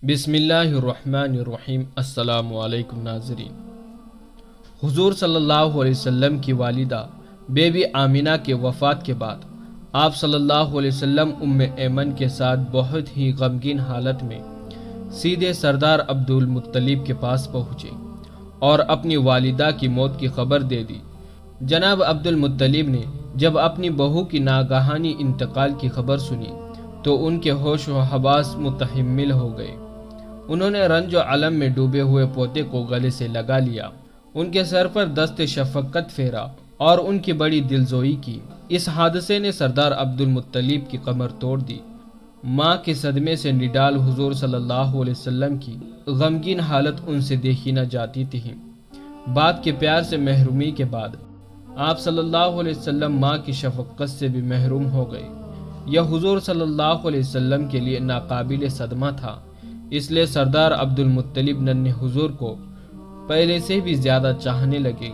بسم اللہ الرحمن الرحیم۔ السلام علیکم ناظرین۔ حضور صلی اللہ علیہ وسلم کی والدہ بی بی آمینہ کے وفات کے بعد آپ صلی اللہ علیہ وسلم ام ایمن کے ساتھ بہت ہی غمگین حالت میں سیدھے سردار عبدالمطلب کے پاس پہنچے اور اپنی والدہ کی موت کی خبر دے دی۔ جناب عبدالمطلب نے جب اپنی بہو کی ناگہانی انتقال کی خبر سنی تو ان کے ہوش و حواس متحمل ہو گئے۔ انہوں نے رنج و علم میں ڈوبے ہوئے پوتے کو گلے سے لگا لیا، ان کے سر پر دست شفقت پھیرا اور ان کی بڑی دلجوئی کی۔ اس حادثے نے سردار عبدالمطلب کی کمر توڑ دی۔ ماں کے صدمے سے نڈال حضور صلی اللہ علیہ وسلم کی غمگین حالت ان سے دیکھی نہ جاتی تھی۔ باپ کے پیار سے محرومی کے بعد آپ صلی اللہ علیہ وسلم ماں کی شفقت سے بھی محروم ہو گئے۔ یہ حضور صلی اللہ علیہ وسلم کے لیے ناقابل صدمہ تھا، اس لیے سردار عبدالمطلب ننھے حضور کو پہلے سے بھی زیادہ چاہنے لگے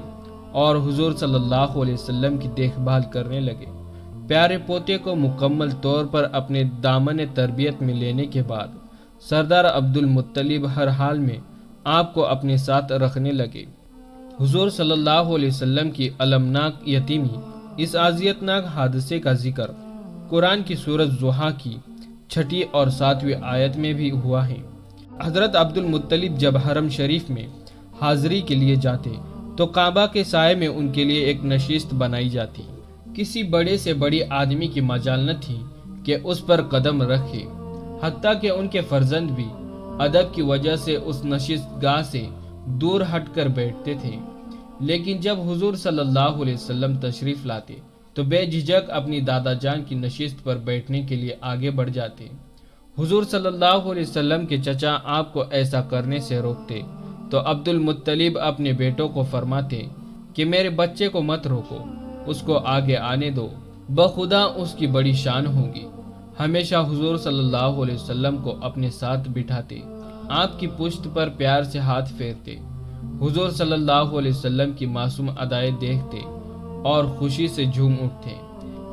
اور حضور صلی اللہ علیہ وسلم کی دیکھ بھال کرنے لگے۔ پیارے پوتے کو مکمل طور پر اپنے دامن تربیت میں لینے کے بعد سردار عبدالمطلب ہر حال میں آپ کو اپنے ساتھ رکھنے لگے۔ حضور صلی اللہ علیہ وسلم کی المناک یتیمی اس اذیتناک حادثے کا ذکر قرآن کی سورۃ ضحیٰ کی 6 اور 7 آیت میں بھی ہوا ہے۔ حضرت عبدالمطلب جب حرم شریف میں حاضری کے لیے جاتے تو کعبہ کے سائے میں ان کے لیے ایک نشست بنائی جاتی۔ کسی بڑے سے بڑی آدمی کی مجال نہ تھی کہ اس پر قدم رکھے، حتیٰ کہ ان کے فرزند بھی ادب کی وجہ سے اس نشست گاہ سے دور ہٹ کر بیٹھتے تھے، لیکن جب حضور صلی اللہ علیہ وسلم تشریف لاتے تو بے جھجک اپنی دادا جان کی نشست پر بیٹھنے کے لیے آگے بڑھ جاتے۔ حضور صلی اللہ علیہ وسلم کے چچا آپ کو ایسا کرنے سے روکتے تو عبدالمطلب اپنے بیٹوں کو فرماتے کہ میرے بچے کو مت روکو، اس کو آگے آنے دو، بخدا اس کی بڑی شان ہوگی۔ ہمیشہ حضور صلی اللہ علیہ وسلم کو اپنے ساتھ بٹھاتے، آپ کی پشت پر پیار سے ہاتھ پھیرتے، حضور صلی اللہ علیہ وسلم کی معصوم ادائیں دیکھتے اور خوشی سے جھوم اٹھتے۔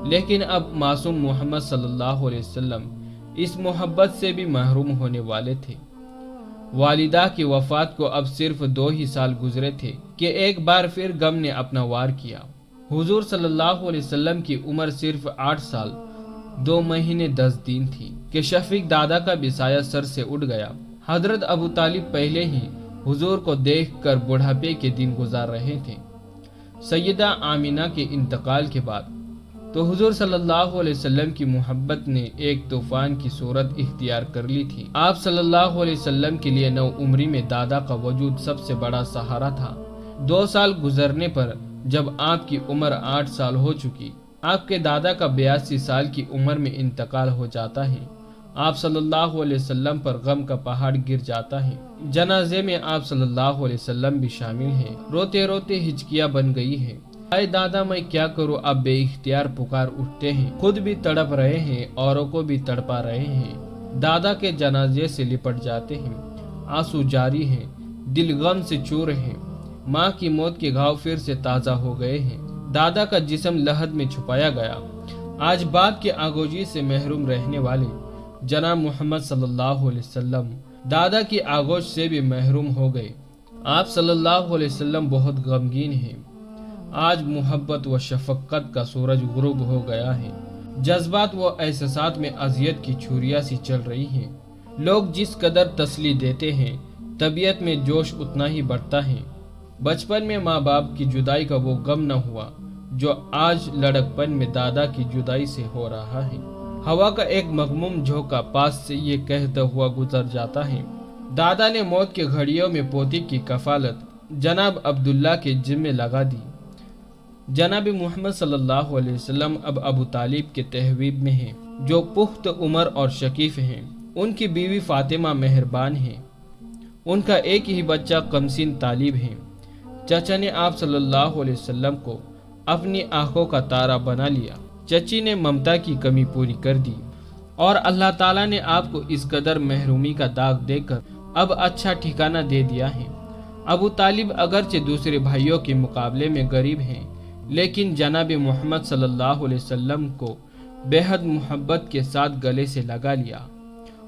لیکن اب معصوم محمد صلی اللہ علیہ وسلم اس محبت سے بھی محروم ہونے والے تھے۔ والدہ کی وفات کو اب صرف 2 ہی سال گزرے تھے کہ ایک بار پھر غم نے اپنا وار کیا۔ حضور صلی اللہ علیہ وسلم کی عمر صرف 8 سال 2 مہینے 10 دن تھی کہ شفیق دادا کا بھی سایہ سر سے اٹھ گیا۔ حضرت ابو طالب پہلے ہی حضور کو دیکھ کر بڑھاپے کے دن گزار رہے تھے۔ سیدہ آمینہ کے انتقال کے بعد تو حضور صلی اللہ علیہ وسلم کی محبت نے ایک طوفان کی صورت اختیار کر لی تھی۔ آپ صلی اللہ علیہ وسلم کے لیے نو عمری میں دادا کا وجود سب سے بڑا سہارا تھا۔ 2 سال گزرنے پر جب آپ کی عمر 8 سال ہو چکی، آپ کے دادا کا 82 سال کی عمر میں انتقال ہو جاتا ہے۔ آپ صلی اللہ علیہ وسلم پر غم کا پہاڑ گر جاتا ہے۔ جنازے میں آپ صلی اللہ علیہ وسلم بھی شامل ہیں۔ روتے روتے ہچکیاں بن گئی ہیں۔ اے دادا میں کیا کروں، اب بے اختیار پکار اٹھتے ہیں، خود بھی تڑپ رہے ہیں، اوروں کو بھی تڑپا رہے ہیں۔ دادا کے جنازے سے لپٹ جاتے ہیں، آنسو جاری ہیں، دل غم سے چور ہیں۔ ماں کی موت کے گھاؤ پھر سے تازہ ہو گئے ہیں۔ دادا کا جسم لحد میں چھپایا گیا۔ آج باپ کے آغوشی سے محروم رہنے والے جناب محمد صلی اللہ علیہ وسلم دادا کی آغوش سے بھی محروم ہو گئے۔ آپ صلی اللہ علیہ وسلم بہت غمگین ہیں۔ آج محبت و شفقت کا سورج غروب ہو گیا ہے۔ جذبات و احساسات میں اذیت کی چھریاں سی چل رہی ہیں۔ لوگ جس قدر تسلی دیتے ہیں، طبیعت میں جوش اتنا ہی بڑھتا ہے۔ بچپن میں ماں باپ کی جدائی کا وہ غم نہ ہوا جو آج لڑکپن میں دادا کی جدائی سے ہو رہا ہے۔ ہوا کا ایک مغموم جھونکا پاس سے یہ کہتا ہوا گزر جاتا ہے، دادا نے موت کے گھڑیوں میں پوتی کی کفالت جناب عبداللہ کے ذمے لگا دی۔ جناب محمد صلی اللہ علیہ وسلم اب ابو طالب کے تحویب میں ہیں، جو پخت عمر اور شکیف ہیں۔ ان کی بیوی فاطمہ مہربان ہیں۔ ان کا ایک ہی بچہ کمسین طالب ہے۔ چچا نے آپ صلی اللہ علیہ وسلم کو اپنی آنکھوں کا تارا بنا لیا۔ چچی نے ممتا کی کمی پوری کر دی اور اللہ تعالیٰ نے آپ کو اس قدر محرومی کا داغ دے کر اب اچھا ٹھکانہ دے دیا ہے۔ ابو طالب اگرچہ دوسرے بھائیوں کے مقابلے میں غریب ہیں، لیکن جناب محمد صلی اللہ علیہ وسلم کو بے حد محبت کے ساتھ گلے سے لگا لیا۔